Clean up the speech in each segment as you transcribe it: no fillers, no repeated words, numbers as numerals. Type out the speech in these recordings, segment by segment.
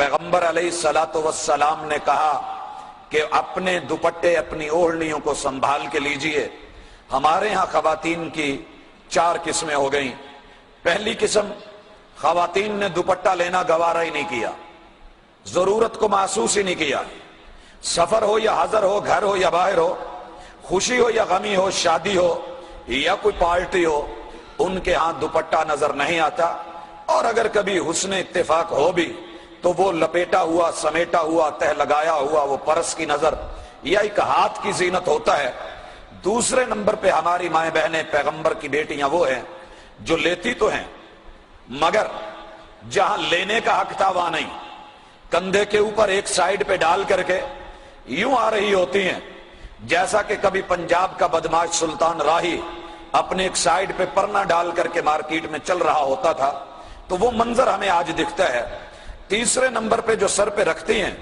پیغمبر علیہ الصلوۃ والسلام نے کہا کہ اپنے دوپٹے اپنی اوڑھنیوں کو سنبھال کے لیجئے۔ ہمارے ہاں خواتین کی 4 قسمیں ہو گئیں۔ پہلی قسم، خواتین نے دوپٹہ لینا گوارا ہی نہیں کیا، ضرورت کو محسوس ہی نہیں کیا۔ سفر ہو یا حضر ہو، گھر ہو یا باہر ہو، خوشی ہو یا غمی ہو، شادی ہو یا کوئی پارٹی ہو، ان کے ہاں دوپٹہ نظر نہیں آتا، اور اگر کبھی حسن اتفاق ہو بھی تو وہ لپیٹا ہوا، سمیٹا ہوا، تہ لگایا ہوا وہ پرس کی نظر یا ایک ہاتھ کی زینت ہوتا ہے۔ دوسرے نمبر پہ ہماری مائیں بہنیں، پیغمبر کی بیٹیاں وہ ہیں جو لیتی تو ہیں مگر جہاں لینے کا حق تھا وہاں نہیں، کندھے کے اوپر ایک سائیڈ پہ ڈال کر کے یوں آ رہی ہوتی ہیں جیسا کہ کبھی پنجاب کا بدماش سلطان راہی اپنے ایک سائیڈ پہ پرنا ڈال کر کے مارکیٹ میں چل رہا ہوتا تھا، تو وہ منظر ہمیں آج دکھتا ہے۔ تیسرے نمبر پہ جو سر پہ رکھتی ہیں،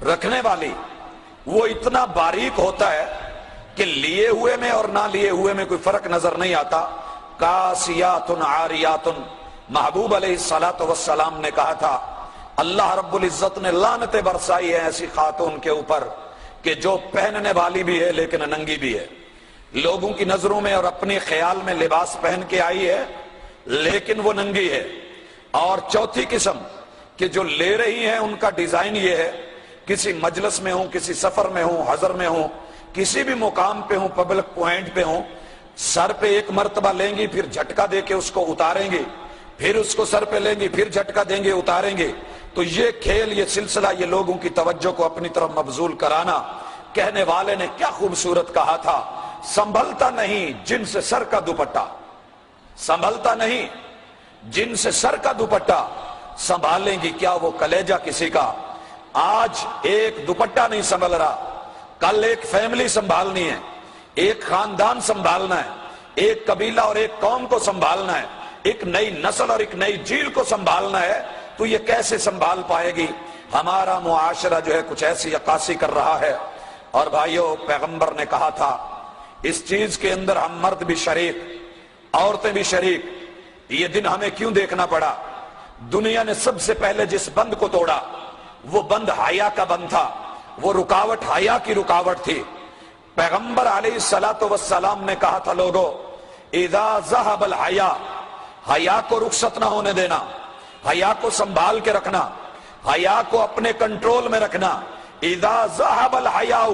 رکھنے والی وہ اتنا باریک ہوتا ہے کہ لیے ہوئے میں اور نہ لیے ہوئے میں کوئی فرق نظر نہیں آتا۔ کاسیات عاریات، محبوب علیہ الصلوۃ والسلام نے کہا تھا اللہ رب العزت نے لعنتیں برسائی ہے ایسی خاتون کے اوپر کہ جو پہننے والی بھی ہے لیکن ننگی بھی ہے، لوگوں کی نظروں میں اور اپنے خیال میں لباس پہن کے آئی ہے لیکن وہ ننگی ہے۔ اور چوتھی قسم کہ جو لے رہی ہیں ان کا ڈیزائن یہ ہے، کسی مجلس میں ہوں، کسی سفر میں ہوں، حضر میں ہوں، کسی بھی مقام پہ ہوں، پبلک پوائنٹ پہ ہوں، سر پہ ایک مرتبہ لیں گی، پھر جھٹکا دے کے اس کو اتاریں گی، پھر اس کو سر پہ لیں گی، پھر جھٹکا دیں گے، اتاریں گے۔ تو یہ کھیل، یہ سلسلہ، یہ لوگوں کی توجہ کو اپنی طرف مبذول کرانا، کہنے والے نے کیا خوبصورت کہا تھا، سنبھلتا نہیں جن سے سر کا دوپٹہ، سنبھلتا نہیں جن سے سر کا دوپٹہ، سنبھالیں گی کیا وہ کلیجہ کسی کا۔ آج ایک دوپٹہ نہیں سنبھل رہا، کل ایک فیملی سنبھالنی ہے، ایک خاندان سنبھالنا ہے، ایک قبیلہ اور ایک قوم کو سنبھالنا ہے، ایک نئی نسل اور ایک نئی جیل کو سنبھالنا ہے، تو یہ کیسے سنبھال پائے گی؟ ہمارا معاشرہ جو ہے کچھ ایسی عکاسی کر رہا ہے۔ اور بھائیو، پیغمبر نے کہا تھا اس چیز کے اندر ہم مرد بھی شریک، عورتیں بھی شریک۔ یہ دن ہمیں کیوں دیکھنا پڑا؟ دنیا نے سب سے پہلے جس بند کو توڑا وہ بند حیا کا بند تھا، وہ رکاوٹ حیا کی رکاوٹ تھی۔ پیغمبر علیہ الصلوۃ والسلام نے کہا تھا لوگو اذا ذهب الحیا، حیا کو رخصت نہ ہونے دینا، حیا کو سنبھال کے رکھنا، حیا کو اپنے کنٹرول میں رکھنا۔ اذا ذهب الحیا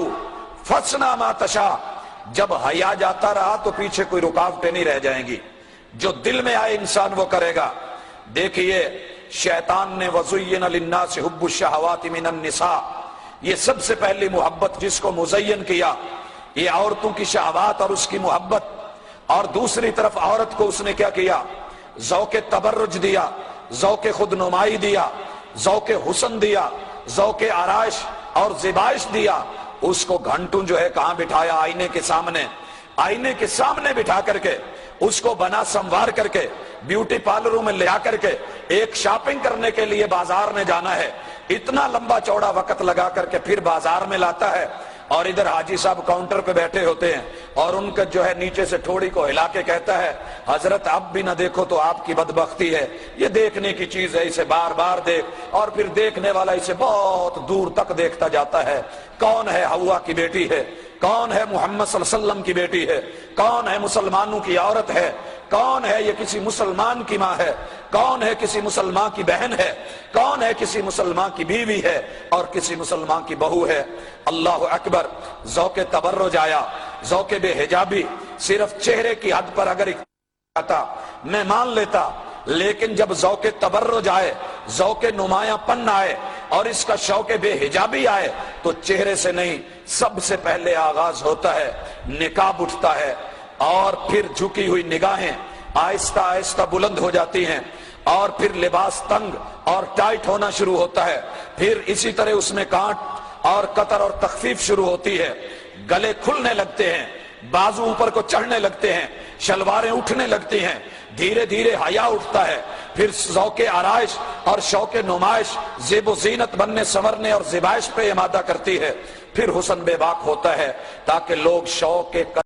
فاصنع ما تشاء، جب حیا جاتا رہا تو پیچھے کوئی رکاوٹیں نہیں رہ جائیں گی، جو دل میں آئے انسان وہ کرے گا۔ دیکھیے شیطان نے وَزُيِّنَ لِلنَّاسِ حُبُّ الشَّهَوَاتِ مِنَ النِّسَاءِ، یہ سب سے پہلی محبت جس کو مزین کیا، یہ عورتوں کی شہوات اور اس کی محبت۔ اور دوسری طرف عورت کو اس نے کیا کیا؟ ذوق تبرج دیا، ذوق خود نمائی دیا، ذوق حسن دیا، ذوق آرائش اور زیبائش دیا۔ اس کو گھنٹوں جو ہے کہاں بٹھایا؟ آئینے کے سامنے، آئینے کے سامنے بٹھا کر کے اس کو بنا سنوار کر کے بیوٹی پارلروں میں لے آ کر کے ایک شاپنگ کرنے کے لیے بازار میں جانا ہے، اتنا لمبا چوڑا وقت لگا کر کے پھر بازار میں لاتا ہے، اور ادھر حاجی صاحب کاؤنٹر پہ بیٹھے ہوتے ہیں اور ان کا جو ہے نیچے سے ٹھوڑی کو ہلا کے کہتا ہے حضرت اب بھی نہ دیکھو تو آپ کی بدبختی ہے، یہ دیکھنے کی چیز ہے، اسے بار بار دیکھ۔ اور پھر دیکھنے والا اسے بہت دور تک دیکھتا جاتا ہے۔ کون ہے؟ حوا کی بیٹی ہے، کون ہے؟ محمد صلی اللہ علیہ وسلم کی بیٹی ہے، کون ہے؟ مسلمانوں کی عورت ہے، کون ہے؟ یہ کسی مسلمان کی ماں ہے، کون ہے؟ کسی مسلمان کی بہن ہے، کون ہے؟ کسی مسلمان کی بیوی ہے اور کسی مسلمان کی بہو ہے۔ اللہ اکبر! ذوق تبرج آیا، ذوق بے حجابی صرف چہرے کی حد پر اگر آتا میں مان لیتا، لیکن جب ذوق تبرج آئے، ذوق نمایاں پن آئے اور اس کا شوق بے حجابی آئے تو چہرے سے نہیں، سب سے پہلے آغاز ہوتا ہے نقاب اٹھتا ہے، اور پھر جھکی ہوئی نگاہیں آہستہ آہستہ بلند ہو جاتی ہیں، اور پھر لباس تنگ اور ٹائٹ ہونا شروع ہوتا ہے، پھر اسی طرح اس میں کانٹ اور قطر اور تخفیف شروع ہوتی ہے، گلے کھلنے لگتے ہیں، بازو اوپر کو چڑھنے لگتے ہیں، شلواریں اٹھنے لگتی ہیں، دھیرے دھیرے حیا اٹھتا ہے، پھر ذوق آرائش اور شوق نمائش زیب و زینت بننے سنورنے اور زیبائش پہ امادہ کرتی ہے، پھر حسن بے باک ہوتا ہے تاکہ لوگ شوق